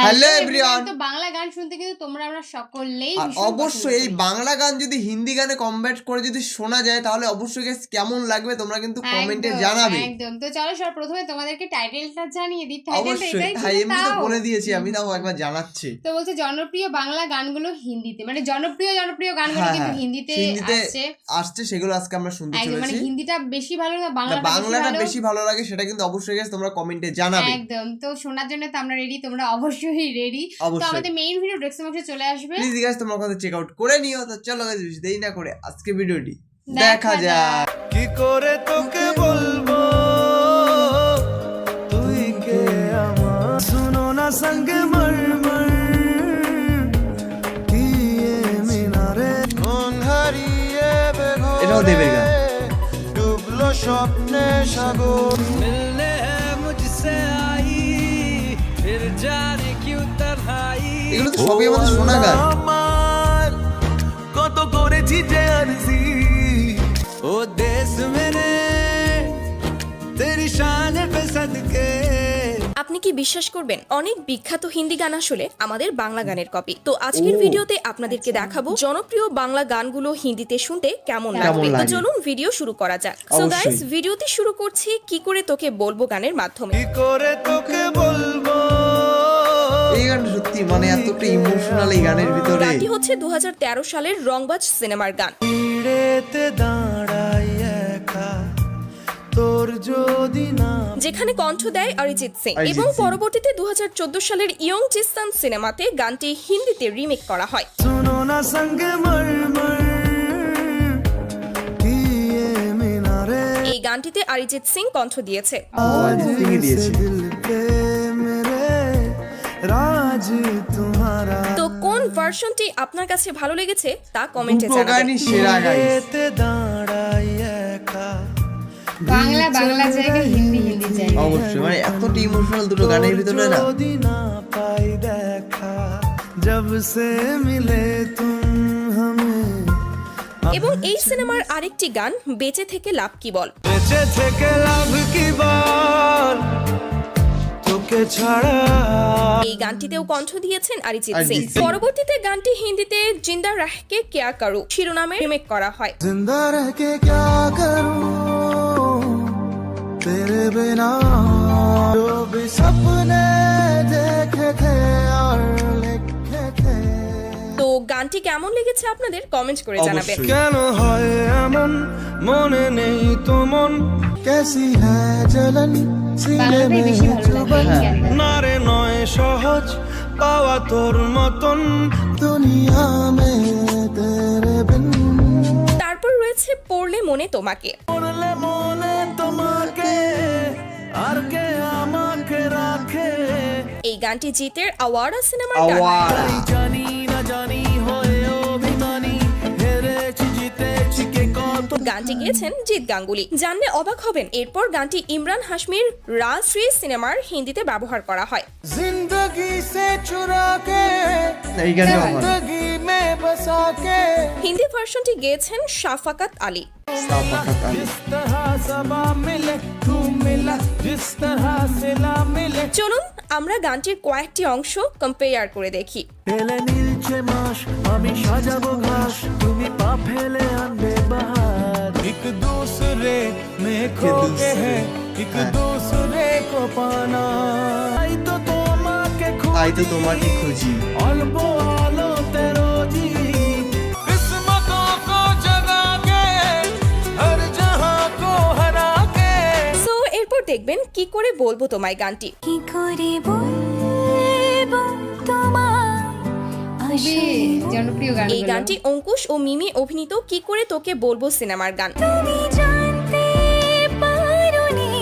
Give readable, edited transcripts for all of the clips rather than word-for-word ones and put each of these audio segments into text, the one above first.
Hello everyone. তো বাংলা গান শুনতে কিন্তু তোমরা আমরা সকলেই অবশ্যই এই বাংলা গান যদি হিন্দি গানে কনভার্ট করে যদি শোনা যায় তাহলে অবশ্যই গাইস কেমন লাগবে তোমরা কিন্তু কমেন্টে জানাবে। একদম। তো চলো সব প্রথমে তোমাদেরকে টাইটেলটা জানিয়ে দিই। অবশ্যই তাই এমনি তো বলে দিয়েছি, আমি তাও একবার জানাচ্ছি। তো বলছে জনপ্রিয় বাংলা গানগুলো হিন্দিতে, মানে জনপ্রিয় গানগুলো কিন্তু হিন্দিতে আসছে, সেগুলো আজকে আমরা শুনতে চলেছি। মানে হিন্দিটা বেশি ভালো না বাংলাটা বেশি ভালো লাগে সেটা কিন্তু অবশ্যই গাইস তোমরা কমেন্টে জানাবে। একদম। তো শোনার জন্য তো আমরা রেডি, তোমরা অবশ্যই রেডি। তো আমাদের মেইন ভিডিও ডেসক্রিপশন বক্সে চলে আসবে, প্লিজ গাইস তোমরা ওখানে চেক আউট করে নিও। তো চলো গাইস বেশি দেরি না করে আজকে ভিডিওটি দেখা যাক। কি করে তোকে বলবো তুই কে আমার, শুনো না সঙ্গে মরমর কি মিনারে কোন হারিয়ে বেঘরে, এটাও দেবের গান। ডুবলো স্বপ্নে সাগর, মিলনে হ্যায় মুঝসে আই ফির জানে কিউ তনহাই, এগুলো তো সবই আমাদের শোনা গান। আমার কত করেছি যে আরজি ও দেশ মেরে তেরি শান পে সদকে। আপনি কি বিশ্বাস করবেন, অনেক বিখ্যাত হিন্দি গান আসলে আমাদের বাংলা গানের কপি। তো আজকের ভিডিওতে আপনাদেরকে দেখাবো জনপ্রিয় বাংলা গানগুলো হিন্দিতে শুনতে কেমন লাগবে। তো চলুন ভিডিও শুরু করা যাক। সো গাইস, ভিডিওটি শুরু করছি কি করে তোকে বলবো গানের মাধ্যমে। কি করে তোকে বলবো, এই গানটা সত্যি মানে এতটা ইমোশনাল এই গানের ভিতরে। গানটি হচ্ছে 2013 সালের রংবাজ সিনেমার গান। ভিড়েতে দাঁড়াই একা তোর যদি না, যেখানে কণ্ঠ দেয় অরিজিৎ সিং এবং পরবর্তীতে 2014 সালের ইয়ং চিস্তান সিনেমাতে গানটি হিন্দিতে রিমেক করা হয়। শুনো না সঙ্গে মরমর কি মিনারে, এই গানটিতে অরিজিৎ সিং কণ্ঠ দিয়েছে। দিল পে মেরে রাজ তোমারা, তো কোন ভার্সনটি আপনার কাছে ভালো লেগেছে তা কমেন্টে জানাবেন। গানই সেরা গাইস। ভিড়েতে দাঁড়াই একা বাংলা জায়গা, হিন্দি জায়গা। অবশ্যই মানে এতটা ইমোশনাল দুটো গানের ভিতরে না। যদি না পাই দেখা জব সে মিলে তুম হামে, এবং এই সিনেমার আরেকটি গান বেঁচে থেকে লাভ কি বল। বেঁচে থেকে লাভ কি বল তোকে ছাড়া, এই গানটিতেও কণ্ঠ দিয়েছেন অরিজিৎ সিং। পরবর্তীতে গানটি হিন্দিতে জিন্দা রহকে কেয়া করু শিরোনামে রিমেক করা হয়। জিন্দা রহকে ক্যা করুঁ তেরে বিনা, जो भी सपने देखे थे और लिखे थे। তো গানটি কেমন লেগেছে আপনাদের কমেন্ট করে জানাবেন। কেন হয় এমন মনে নেই তো মন, कैसी है जलन सीने में चुभन, নারে নয় সহজ পাওয়া তোর মতন দুনিয়া মে তেরে বিন, তারপর রয়েছে পড়লে মনে তোমাকে। পড়লে মনে তোমাকে আর কে আমাকে রাখে, এই গানটি জিতের আওয়ারা সিনেমার গান। আওয়ারা জানি না জানি হয়ে অভিমানী হেরেছি জিতেছি কে কত, গানটি গেয়েছেন জিৎ গাঙ্গুলি। জানলে অবাক হবেন, এরপর গানটি ইমরান হাশমির রাজশ্রী সিনেমার হিন্দিতে ব্যবহার করা হয়। जिंदगी से चुरा के এই গানটা ভালো। जिंदगी में बसा के, হিন্দি ভার্সনটি গেয়েছেন শাফাকাত আলী। সাফাকাত আলী। जिस तरह सबा मिले तू मिला जिस तरह सिला मिले, চলুন আমরা গানটির কয়েকটি অংশ কম্পেয়ার করে দেখি। এলে নীলছে মাস আমি সাজাবো ঘাস, তুমি পা ফেলে আনবে বাহার, एक दूसरे में खो के है एक दूसरे को पाना, आई तो তাই তো তোমাকে খুঁজি। অল্প আলোতে রোজি কিসমতों को जगा के हर जहां को हरा के, সো এরপর দেখবেন কি করে বলবো তোমায় গানটি। কি করে বলবো তোমায় খুবই জনপ্রিয় গান। এই গানটি অঙ্কুশ ও মিমি অভিনীত কি করে তোকে বলবো সিনেমার গান। তুমি জানতে পারোনি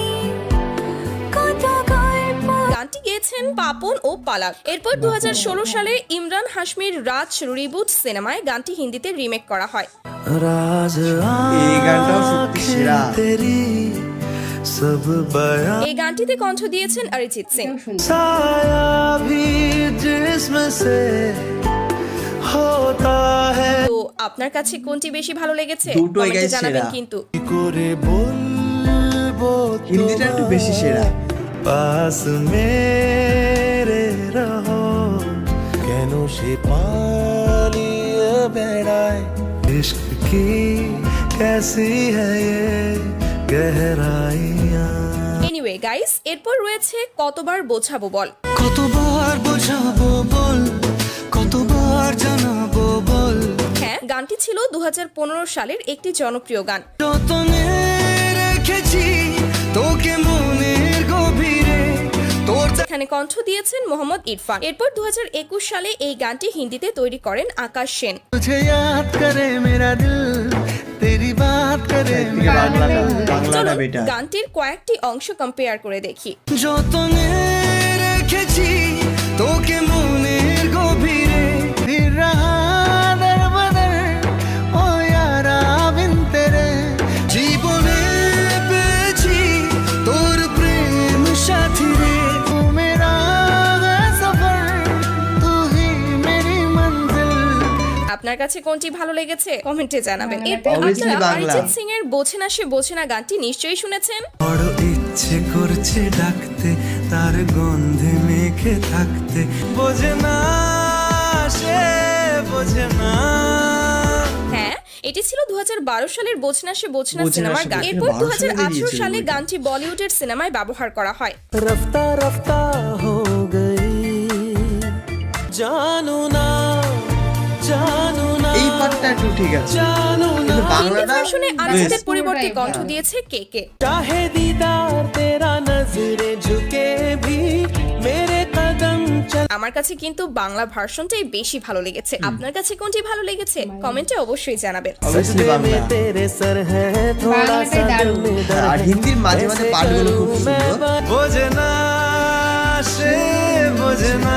কত গল্প। গানটি গেয়েছেন পাপন ও পালাক। এরপর 2016 সালে ইমরান হাশমির রাজ রিবুট সিনেমায় গানটি হিন্দিতে রিমেক করা হয়। राज এই গানটাও সত্যি সেরা। तेरी सब बयां, এই গানটিতে কণ্ঠ দিয়েছেন অরিজিৎ সিং। साया भी जिस्म से होता है, তো আপনার কাছে কোনটি বেশি ভালো লেগেছে দুটোই কমেন্টে guys জানাবেন সেরা। কিন্তু। কি করে বলবো হিন্দিটা একটু বেশি সেরা। पास मेरे रहो, কেন সে পালিয়ে বেড়ায় ইশক কি कैसी है ये गहराइयां এনিওয়ে গাইস, এরপর রয়েছে কতবার বোঝাবো বল। কতবার বোঝাবো বল কতবার জানাবো বল হ্যাঁ, গানটি ছিল 2015 সালের একটি জনপ্রিয় গান। যতনে রেখেছি তোকে মনের গভীরে তোর এখানে কণ্ঠ দিয়েছেন মোহাম্মদ ইরফান। এরপর 2021 সালে এই গানটি হিন্দিতে তৈরি করেন আকাশ সেন। तुझे याद करे मेरा दिल तेरी बात करे থেকে বাংলাটা চলুন বেটার। গানটির কয়েকটি অংশ কম্পেয়ার করে দেখি। যতনে রেখেছি তোকে মনের গভীরে ফির রহা দর বদর ও यारा बिन तेरे জীবনে পেয়েছি তোর প্রেম সাথী রে तू मेरा है सफर तू ही मेरी मंजिल আপনার কাছে কোনটি ভালো লেগেছে কমেন্টে জানাবেন। এরপর Obviously আপনারা বাংলা। অরিজিৎ সিং এর বোঝে না সে বোঝে না গানটি নিশ্চয়ই শুনেছেন। বড় ইচ্ছে করছে ডাকতে তার গন্ধে মেখে থাকতে বোঝে না সে বোঝে না হ্যাঁ, এটি ছিল 2012 সালের বোঝে না সে বোঝে না বোঝে না সিনেমার সে গান। বোঝে না, এরপর 12 সালে 2018 বেরিয়েছিল সালে বইটা। গানটি বলিউডের সিনেমায় ব্যবহার করা হয়। रफ्ता रफ्ता हो गई जानू ना এই পার্টটা একটু ঠিক আছে, जानू কিন্তু হিন্দি বাংলাটা ভার্সনে অরিজিতের বেশ। পরিবর্তে পুরোটাই কণ্ঠ ভালো। দিয়েছে কে কে। चाहे दीदार तेरा नजरे झुके भी मेरे कदम चल আমার কাছে কিন্তু बांग्ला ভার্সনটাই বেশি ভালো লেগেছে। আপনার কাছে কোনটি ভালো লেগেছে কমেন্টে অবশ্যই জানাবেন। অবভিয়াসলি বাংলা। में तेरे सर है थोड़ा বাংলাটাই सा দারুণ। दिल में হ্যাঁ, আর হিন্দির মাঝে মাঝে পার্টগুলো খুব সুন্দর। বোঝে না সে বোঝে না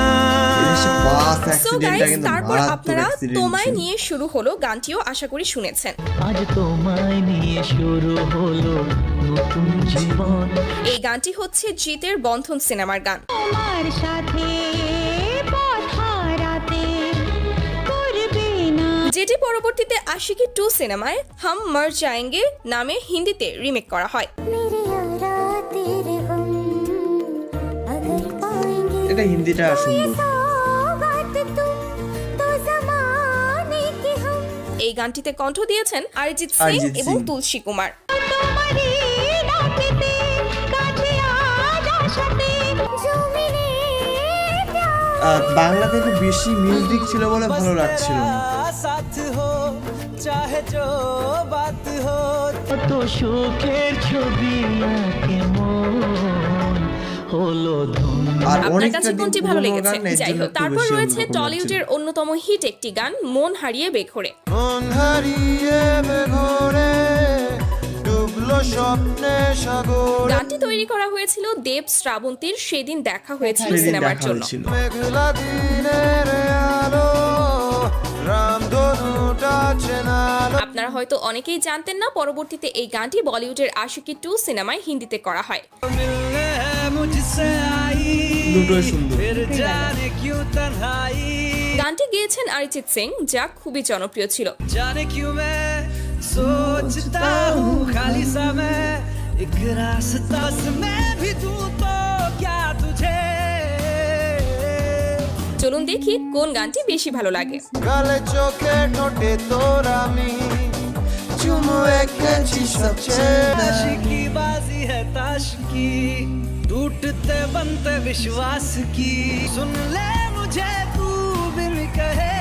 বাস সো অ্যাক্সিডেন্টটা গাইস, কিন্তু তারপর মারাত্মক আপনারা অ্যাক্সিডেন্ট তোমায় ছিল। নিয়ে শুরু হলো গানটিও আশা করি শুনেছেন। আজ তোমায় নিয়ে শুরু হলো নতুন জীবন এই গানটি হচ্ছে জিতের বন্ধন সিনেমার গান। তোমার সাথে পথ হারাতে করবে না যেটি পরবর্তীতে আশিকি 2 সিনেমায় হাম মর জায়েঙ্গে নামে হিন্দিতে রিমেক করা হয়। मेरे यारा तेरे हम अगर पाएंगे এটা हिंदीটা সুন্দর। सौगात तुम तो जमाने के हम এই গানটিতে কণ্ঠ দিয়েছেন অরিজিৎ সিং অরিজিৎ এবং সিং। তুলসী কুমার। তোমারই ডাকেতে কাছে আজ আশাতে জমিনে প্যার বাংলাতে একটু বেশি মিউজিক ছিল বলে ভালো লাগছিল না। साथ हो चाहे जो बात हो কত সুখের ছবি আঁকে মন হলো ধন আর আপনার অনেকটা কাছে দিন কোনটি ভালো পুরোনো লেগেছে গান, এর যাই জন্য হোক, একটু তারপর বেশি রয়েছে অন্যরকম টলিউডের অন্যতম হিট একটি গান মন হারিয়ে বেঘরে। মন হারিয়ে বেঘরে ডুবলো স্বপ্নে সাগর গানটি তৈরি করা হয়েছিল দেব শ্রাবন্তীর সেদিন দেখা হয়েছিল সেদিন সিনেমার দেখা জন্য। হয়েছিল। মেঘলা দিনের আলো রামধনুটা চেনালো আপনারা হয়তো অনেকেই জানতেন না, পরবর্তীতে এই গানটি বলিউডের আশিকি 2 সিনেমায় হিন্দিতে করা হয়। मिलने है मुझसे आई দুটোই সুন্দর। फिर जाने क्यों तन्हाई গানটি গেয়েছেন অরিজিৎ সিং, যা খুবই জনপ্রিয় ছিল। जाने क्यों मैं सोचता हूँ खाली समय एक रास्ता से मैं भी दूं तो क्या तुझे চলুন দেখি কোন গানটি বেশি ভালো লাগে। गले चोखे ठोटे तोरा मी चुमो एक सबसे की बाजी है ताश की टूटते बनते विश्वास की सुन ले मुझे तू बिन कहे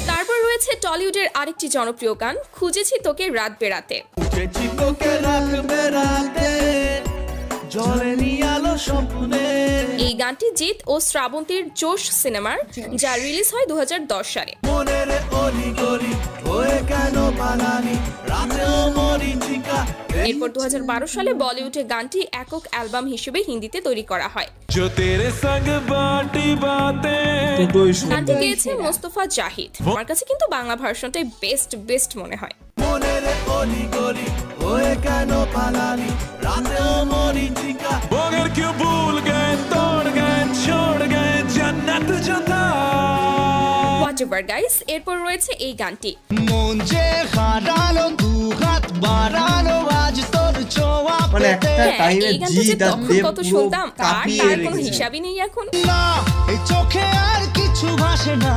তারপর রয়েছে টলিউডের আরেকটি জনপ্রিয় গান খুঁজেছি তোকে রাত বেরাতে। চিকো কে রাখ বেরাতে জলে নিয়ালো স্বপ্নে এই গানটি জিৎ ও শ্রাবন্তীর জোশ সিনেমার, যা রিলিজ হয় 2010 সালে। মনের অলি গলি ওয়ে কেন পালানি রাতেও মরি চিকা এরপর 2012 সালে বলিউডে গানটি একক অ্যালবাম হিসেবে হিন্দিতে তৈরি করা হয়। जो तेरे संग बाटी बातें দুটোই গানটি সুন্দর। গেয়েছে মোস্তফা জাহিদ। আমার কাছে কিন্তু বাংলা ভার্সনটাই বেস্ট মনে হয়। মনের অলি গলি ওয়ে কেন পালানি রাতেও মরি চিকা বগর क्यों भूल गए तोड़ गए छोड़ गए जन्नत जो था হোয়াটএভার গাইস, এরপর রয়েছে এই গানটি। মন যে হারালো দু হাত বাড়ালো আজ তোর ছোঁয়া মানে একটা হ্যাঁ, টাইমে এই গানটা যে জিৎ আর তখন দেব কত পুরো শুনতাম তার কাঁপিয়ে তার কোনো রেখেছে। হিসাবই নেই এখন। না এই চোখে আর কিছু ভাসে না,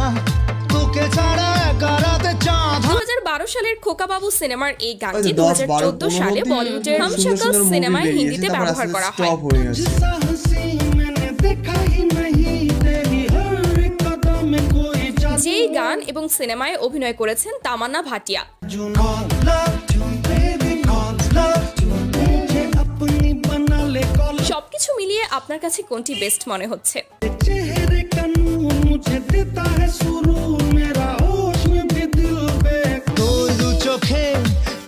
তোকে ছাড়া একা রাতে চাঁদ 2012 সালের খোকাবাবু সিনেমার এই গানটি ওই তো 10, 12, 2014 সালে 15 বলিউডের হাম সুন্দর শক্ল সুন্দর মুভি সিনেমায় বেরিয়েছে, হিন্দিতে তারপর ব্যবহার আস্তে করা আস্তে হয়। stop হয়ে গেছে। जिसा हंसी मैंने देखा ही नहीं, तेरी हर एक कदम में कोई जादू। যেই গান এবং সিনেমায় অভিনয় করেছেন Tamannaah Bhatia. Call love to baby, call love to मुझे अपनी बना ले, call সবকিছু মিলিয়ে আপনার কাছে কোনটি বেস্ট মনে হচ্ছে? चेहरे का नूर मुझे देता है सुरूर, मेरा होश में भी दिल बेखौफ। दो चोखे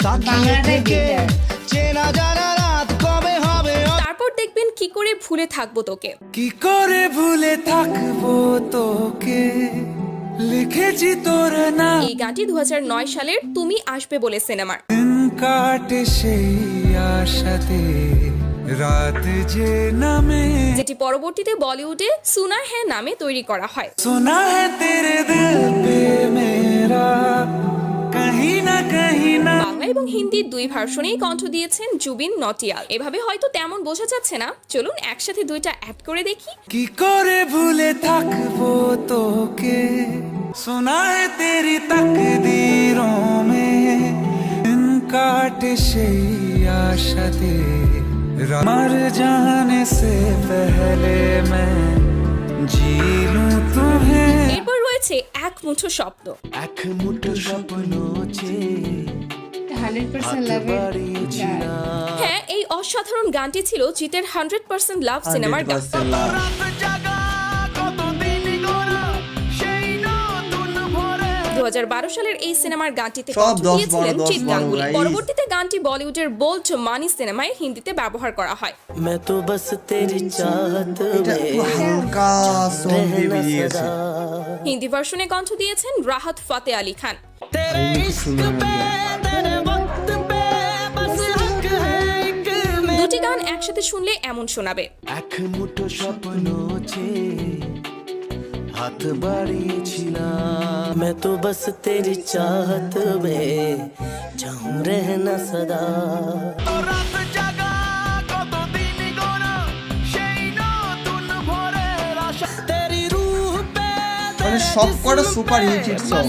ताकिए বাংলাটাই থেকে better। চেনা জানা রাত কবে হবে, তারপর দেখবেন কি করে ভুলে থাকবো তোকে। কি করে ভুলে থাকবো তোকে, লিখেছি তোর নাম। এই গানটি 2009 সালের তুমি আসবে বলে সিনেমার। দিন কাটে সেই আশাতে, রাত যে নামে যেটি পরবর্তীতে বলিউডে সুনা হ্যায় নামে তৈরি করা হয়। सुना है तेरे दिल पे मेरा कहीं ना कहीं ना। বাংলা এবং হিন্দি দুই ভার্সনেই কণ্ঠ দিয়েছেন জুবিন নটিয়াল। এভাবে হয়তো তেমন বোঝা যাচ্ছে না, চলুন একসাথে দুইটা অ্যাড করে দেখি। কি করে ভুলে থাকবো তোকে, सुना है तेरी तकदीरों में दिन काटे সেই आशाते, मर जाने से पहले मैं जी लूं तुम्हें। এরপর রয়েছে এক মুঠো স্বপ্ন। এক মুঠো স্বপ্ন চেয়ে 100% লাভের গান। হ্যাঁ, এই অসাধারণ গানটি ছিল জিতের 100% লাভ সিনেমার গান। 100% লাভ। 2012 সালের এই সিনেমার গানটিতে সব কণ্ঠ 10, দিয়েছিলেন 12, জিৎ গাঙ্গুলি। 12, পরবর্তীতে গানটি বলিউডের বোল্ড মানি সিনেমায় হিন্দিতে ব্যবহার করা হয়। मैं तो बस तेरी चाहत এটা में একটু হালকা সং দিয়ে বেরিয়েছে। হিন্দি ভার্সনে কণ্ঠ দিয়েছেন রাহাত ফাতে আলী খান। तेरे इश्क पे तेरे वक्त पे बस हक है एक में। দুটি গান একসাথে শুনলে এমন শোনাবে। এক মুঠো স্বপ্ন চেয়ে হাত বাড়িয়েছিলাম, मैं तो बस तेरी चाहत में चाहूं रहना सदा। রাত জাগা কতদিন গোনা, সেই নতুন ভোরের আশা, তেরি রূহ পে মানে সব কটা সুপার হিট সং।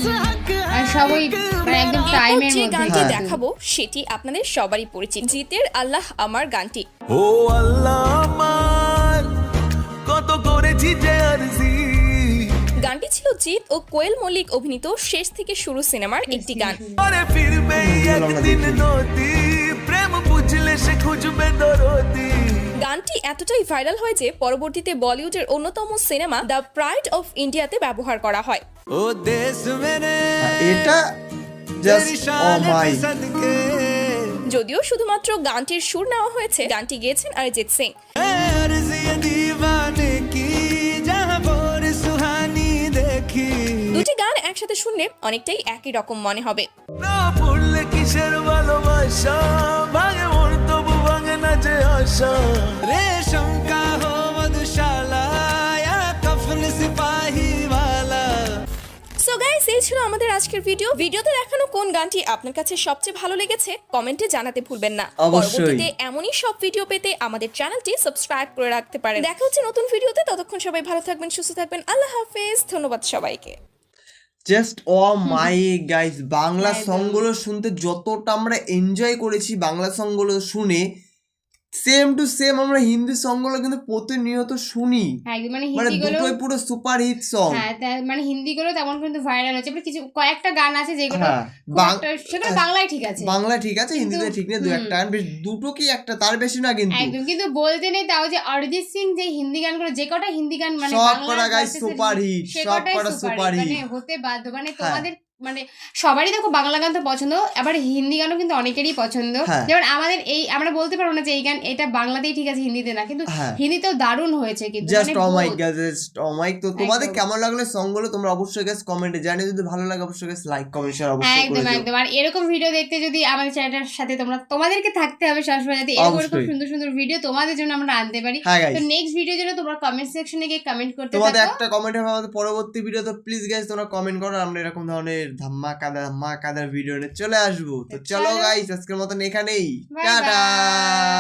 আর সবই মানে একদম এরপর টাইমের যে মধ্যে গানটি হ্যাঁ। দেখাবো সেটি আপনাদের সবারই পরিচিত, জিতের আল্লাহ আমার গানটি। ও আল্লাহ আমার কত করেছি যে আরজি। গানটি ছিল জিৎ ও কোয়েল মল্লিক অভিনীত শেষ থেকে শুরু সিনেমার একটি গান। আরে ফিরবে একদিন নদী, প্রেম বুঝলে সে খুঁজবে দরদি। গানটি এতটাই ভাইরাল হয় যে পরবর্তীতে বলিউডের অন্যতম সিনেমা দ্য প্রাইড অফ ইন্ডিয়াতে ব্যবহার করা হয়। ও দেশ মেরে এটা জাস্ট ও মাই। যদিও শুধুমাত্র গানটির সুর নেওয়া হয়েছে, গানটি গেয়েছেন অরিজিৎ সিং। अर्ज़ी दीवाने की जहाँ भोर सुहानी देखी, দুটি গান একসাথে শুনলে অনেকটাই একই রকম মনে হবে। না পড়লে কিসের ভালোবাসা, ভাঙে মন তবু ভাঙে না যে আশা। রেশম কা হো মধুশালা, या कफन सिपाही वाला। সো গাইস, এই ছিল আমাদের আজকের ভিডিওতে দেখানো কোন গানটি আপনার কাছে সবচেয়ে ভালো লেগেছে কমেন্টে জানাতে ভুলবেন না। অবশ্যই। পরবর্তীতে এমনই সব ভিডিও পেতে আমাদের চ্যানেলটি সাবস্ক্রাইব করে রাখতে পারেন। দেখা হচ্ছে নতুন ভিডিওতে, ততক্ষণ সবাই ভালো থাকবেন, সুস্থ থাকবেন। আল্লাহ হাফেজ, ধন্যবাদ সবাইকে। Just oh my guys, Bangla সংগুলো শুনতে যতটা আমরা এনজয় করেছি বাংলা সংগুলো শুনে, সেম টু সেম আমরা হিন্দি সংগুলো কিন্তু প্রতিনিয়ত শুনি। একদম মানে মানে হিন্দি গুলো দুটোই পুরো সুপার হিট সং। হ্যাঁ মানে হিন্দি গুলো তেমন কিন্তু ভাইরাল হচ্ছে, কিছু কয়েকটা গান আছে যেগুলো হ্যাঁ, সেগুলো বাংলায় ঠিক আছে, বাংলা ঠিক আছে, হিন্দিতে ঠিক নেই, দু একটা গান বেশ, দুটো কি একটা, তার বেশি না কিন্তু। একদম। কিন্তু বলতে নেই তাও যে অরিজিৎ সিং যে হিন্দি গানগুলো, যে কটা হিন্দি গান মানে সব বাংলা কটা গাইস versus সুপার হিট, সে সব কটাই কটা সুপার হিট। মানে হতে বাধ্য। মানে হ্যাঁ। তোমাদের মানে সবারই দেখো বাংলা গান তো পছন্দ, আবার হিন্দি গানও কিন্তু অনেকেরই পছন্দ। হ্যাঁ। যেমন আমাদের এই আমরা বলতে পারবো না যে এই গান এটা বাংলাতেই ঠিক আছে হিন্দিতে না, কিন্তু হ্যাঁ। হিন্দিতেও দারুণ হয়েছে কিন্তু জাস্ট মানে ও মাই both। গড, জাস্ট ও মাই। তো তোমাদের একদম। কেমন লাগলো সংগুলো তোমরা অবশ্যই গাইস কমেন্টে জানিও, যদি ভালো লাগে অবশ্যই গাইস লাইক কমেন্ট শেয়ার অবশ্যই করে একদম দিও। একদম। আর এরকম ভিডিও দেখতে যদি আমাদের চ্যানেলটার সাথে তোমাদেরকে থাকতে হবে সবসময়, যাতে এরকম অবশ্যই। সুন্দর সুন্দর ভিডিও তোমাদের জন্য আমরা আনতে পারি। হ্যাঁ guys। তো নেক্সট ভিডিওর জন্য তোমরা কমেন্ট সেকশনে গিয়ে কমেন্ট করতে তোমাদের থাকো। একটা কমেন্ট হবে আমাদের পরবর্তী ভিডিও, তো প্লিজ গাইস তোমরা কমেন্ট করো, আমরা এরকম ধরনের ধামাকাদার ভিডিও নিয়ে চলে আসবো। তো চলো চলো। গাইস, আজকের মতন এখানেই, Bye টাটা। bye।